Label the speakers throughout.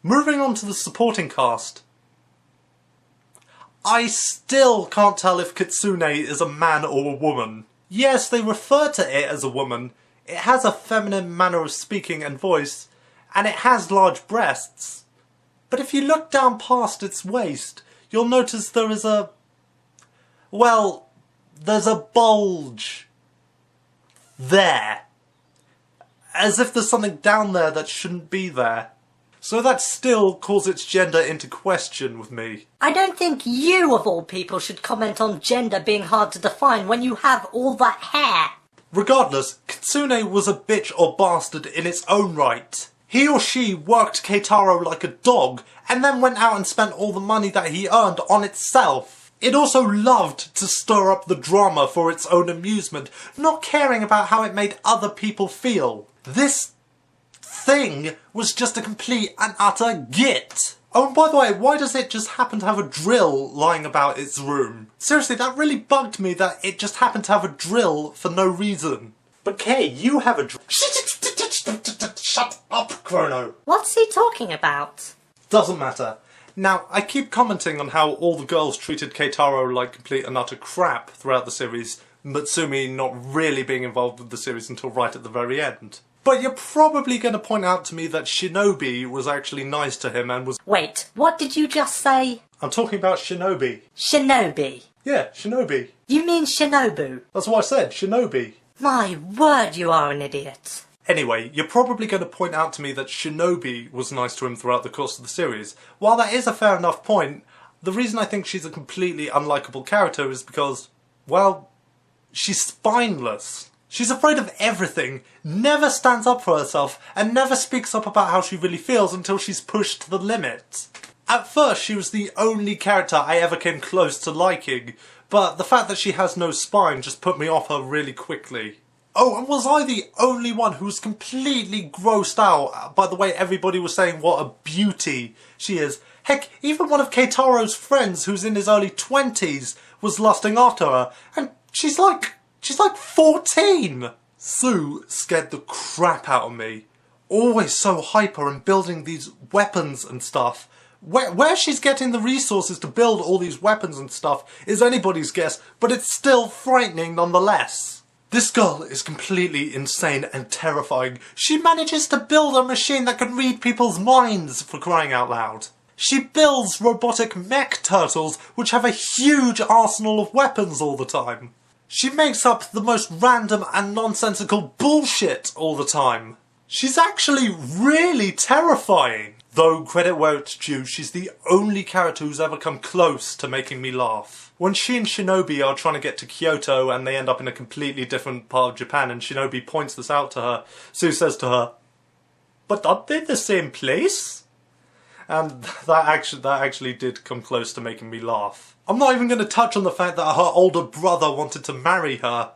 Speaker 1: Moving on to the supporting cast. I still can't tell if Kitsune is a man or a woman. Yes, they refer to it as a woman. It has a feminine manner of speaking and voice, and it has large breasts. But if you look down past its waist, you'll notice there is a... well, there's a bulge. There. As if there's something down there that shouldn't be there. So that still calls its gender into question with me.
Speaker 2: I don't think you, of all people, should comment on gender being hard to define when you have all that hair.
Speaker 1: Regardless, Kitsune was a bitch or bastard in its own right. He or she worked Keitaro like a dog, and then went out and spent all the money that he earned on itself. It also loved to stir up the drama for its own amusement, not caring about how it made other people feel. This thing was just a complete and utter git. Oh, and by the way, why does it just happen to have a drill lying about its room? Seriously, that really bugged me that it just happened to have a drill for no reason. But Kay, you have a drill. Shut up, Chrono.
Speaker 2: What's he talking about?
Speaker 1: Doesn't matter. Now, I keep commenting on how all the girls treated Keitaro like complete and utter crap throughout the series, Mutsumi not really being involved with the series until right at the very end. But you're probably going to point out to me that Shinobi was actually nice to him and was...
Speaker 2: Wait, what did you just say?
Speaker 1: I'm talking about Shinobi.
Speaker 2: Shinobi?
Speaker 1: Yeah, Shinobi.
Speaker 2: You mean Shinobu?
Speaker 1: That's what I said, Shinobi.
Speaker 2: My word, you are an idiot.
Speaker 1: Anyway, you're probably going to point out to me that Shinobi was nice to him throughout the course of the series. While that is a fair enough point, the reason I think she's a completely unlikable character is because, well, she's spineless. She's afraid of everything, never stands up for herself, and never speaks up about how she really feels until she's pushed to the limit. At first, she was the only character I ever came close to liking, but the fact that she has no spine just put me off her really quickly. Oh, and was I the only one who was completely grossed out by the way everybody was saying what a beauty she is? Heck, even one of Keitaro's friends who's in his early 20s was lusting after her, and she's like 14! Sue scared the crap out of me. Always so hyper and building these weapons and stuff. Where she's getting the resources to build all these weapons and stuff is anybody's guess, but it's still frightening nonetheless. This girl is completely insane and terrifying. She manages to build a machine that can read people's minds, for crying out loud. She builds robotic mech turtles which have a huge arsenal of weapons all the time. She makes up the most random and nonsensical bullshit all the time. She's actually really terrifying. Though, credit where it's due, she's the only character who's ever come close to making me laugh. When she and Shinobi are trying to get to Kyoto and they end up in a completely different part of Japan and Shinobi points this out to her, Sue says to her, "But aren't they the same place?" And that actually did come close to making me laugh. I'm not even going to touch on the fact that her older brother wanted to marry her.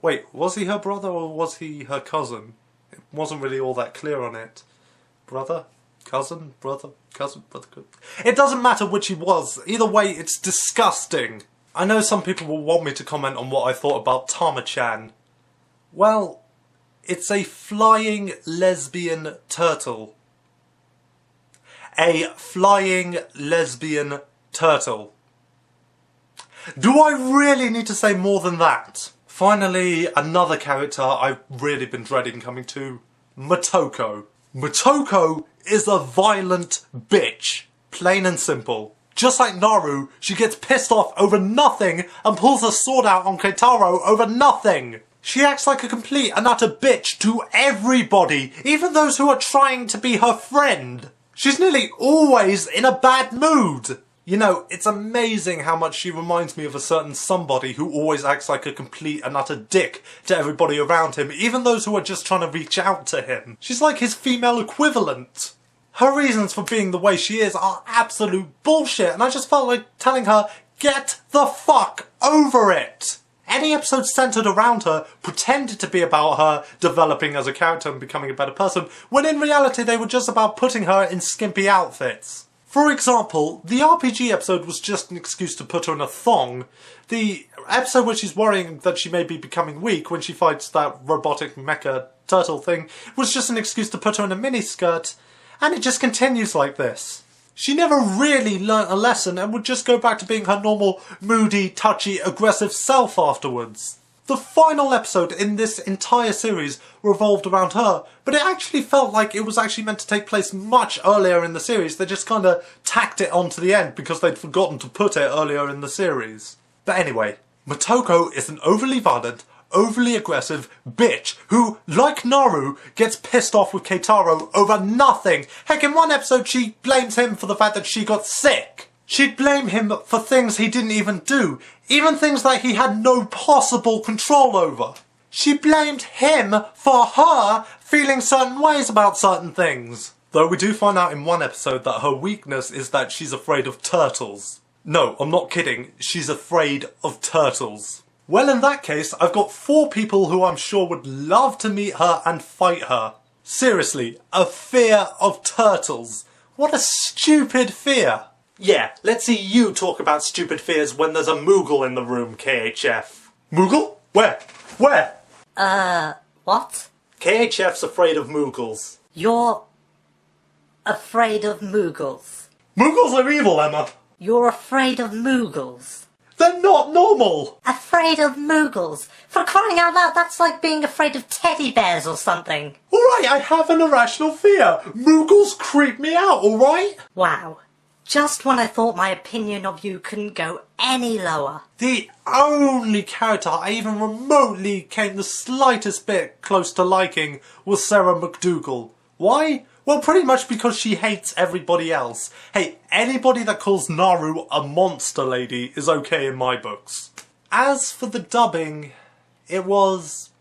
Speaker 1: Wait, was he her brother or was he her cousin? It wasn't really all that clear on it. Brother? Cousin? Brother? Cousin? Brother? It doesn't matter which he was. Either way, it's disgusting. I know some people will want me to comment on what I thought about Tama-chan. Well, it's a flying lesbian turtle. A flying lesbian turtle. Do I really need to say more than that? Finally, another character I've really been dreading coming to. Motoko. Motoko is a violent bitch. Plain and simple. Just like Naru, she gets pissed off over nothing and pulls her sword out on Keitaro over nothing. She acts like a complete and utter bitch to everybody, even those who are trying to be her friend. She's nearly always in a bad mood. You know, it's amazing how much she reminds me of a certain somebody who always acts like a complete and utter dick to everybody around him, even those who are just trying to reach out to him. She's like his female equivalent. Her reasons for being the way she is are absolute bullshit, and I just felt like telling her, get the fuck over it! Any episode centred around her pretended to be about her developing as a character and becoming a better person, when in reality they were just about putting her in skimpy outfits. For example, the RPG episode was just an excuse to put her in a thong. The episode where she's worrying that she may be becoming weak when she fights that robotic mecha turtle thing was just an excuse to put her in a miniskirt. And it just continues like this. She never really learnt a lesson and would just go back to being her normal, moody, touchy, aggressive self afterwards. The final episode in this entire series revolved around her, but it actually felt like it was actually meant to take place much earlier in the series. They just kind of tacked it onto the end because they'd forgotten to put it earlier in the series. But anyway, Motoko is an overly violent, overly aggressive bitch who, like Naru, gets pissed off with Keitaro over nothing. Heck, in one episode she blames him for the fact that she got sick. She'd blame him for things he didn't even do, even things that he had no possible control over. She blamed him for her feeling certain ways about certain things. Though we do find out in one episode that her weakness is that she's afraid of turtles. No, I'm not kidding, she's afraid of turtles. Well, in that case, I've got 4 people who I'm sure would love to meet her and fight her. Seriously, a fear of turtles. What a stupid fear. Yeah, let's see you talk about stupid fears when there's a Moogle in the room, KHF. Moogle? Where? Where?
Speaker 2: What?
Speaker 1: KHF's afraid of Moogles.
Speaker 2: You're afraid of Moogles.
Speaker 1: Moogles are evil, Emma.
Speaker 2: You're afraid of Moogles.
Speaker 1: They're not normal.
Speaker 2: Afraid of Moogles? For crying out loud, that's like being afraid of teddy bears or something.
Speaker 1: Alright, I have an irrational fear. Moogles creep me out, alright?
Speaker 2: Wow. Just when I thought my opinion of you couldn't go any lower.
Speaker 1: The only character I even remotely came the slightest bit close to liking was Sarah McDougal. Why? Well, pretty much because she hates everybody else. Hey, anybody that calls Naru a monster lady is okay in my books. As for the dubbing, it was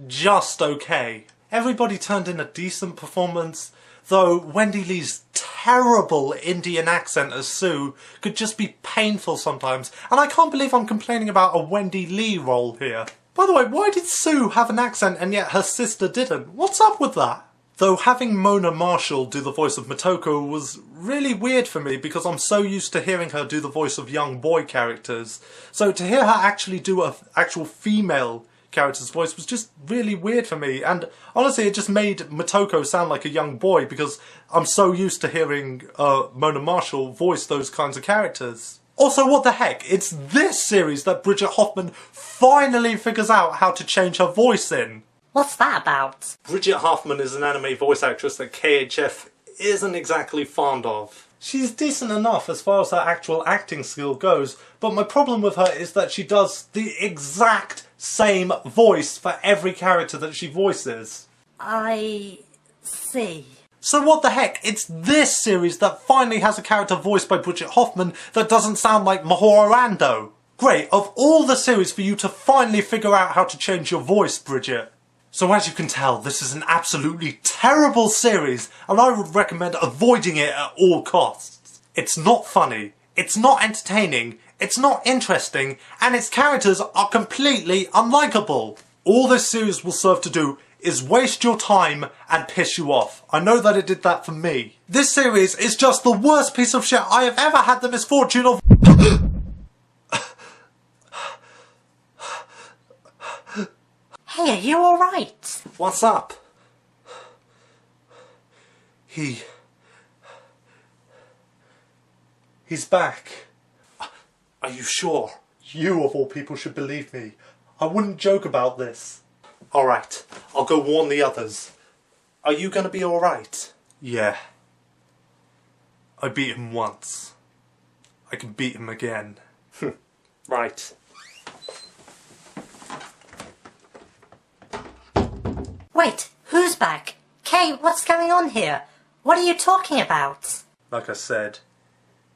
Speaker 1: just okay. Everybody turned in a decent performance, though Wendy Lee's terrible Indian accent as Sue could just be painful sometimes, and I can't believe I'm complaining about a Wendy Lee role here. By the way, why did Sue have an accent and yet her sister didn't? What's up with that? Though having Mona Marshall do the voice of Motoko was really weird for me because I'm so used to hearing her do the voice of young boy characters. So to hear her actually do an actual female character's voice was just really weird for me, and honestly it just made Motoko sound like a young boy because I'm so used to hearing Mona Marshall voice those kinds of characters. Also, what the heck, it's this series that Bridget Hoffman finally figures out how to change her voice in.
Speaker 2: What's that about?
Speaker 1: Bridget Hoffman is an anime voice actress that KHF isn't exactly fond of. She's decent enough as far as her actual acting skill goes, but my problem with her is that she does the exact same voice for every character that she voices.
Speaker 2: I see.
Speaker 1: So what the heck, it's this series that finally has a character voiced by Bridget Hoffman that doesn't sound like Mahora Ando. Great, of all the series for you to finally figure out how to change your voice, Bridget. So as you can tell, this is an absolutely terrible series, and I would recommend avoiding it at all costs. It's not funny, it's not entertaining, it's not interesting, and its characters are completely unlikable. All this series will serve to do is waste your time and piss you off. I know that it did that for me. This series is just the worst piece of shit I have ever had the misfortune of...
Speaker 2: Hey, are you alright?
Speaker 1: What's up? He's back. Are you sure? You of all people should believe me. I wouldn't joke about this. Alright, I'll go warn the others. Are you gonna be alright? Yeah. I beat him once. I can beat him again. Right.
Speaker 2: Wait, who's back? Kay, what's going on here? What are you talking about?
Speaker 1: Like I said,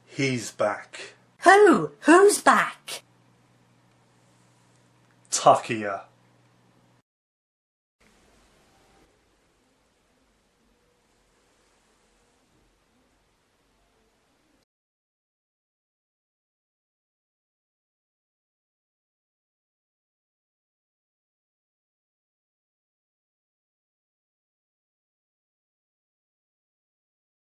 Speaker 1: he's back.
Speaker 2: Who? Who's back?
Speaker 1: Takia.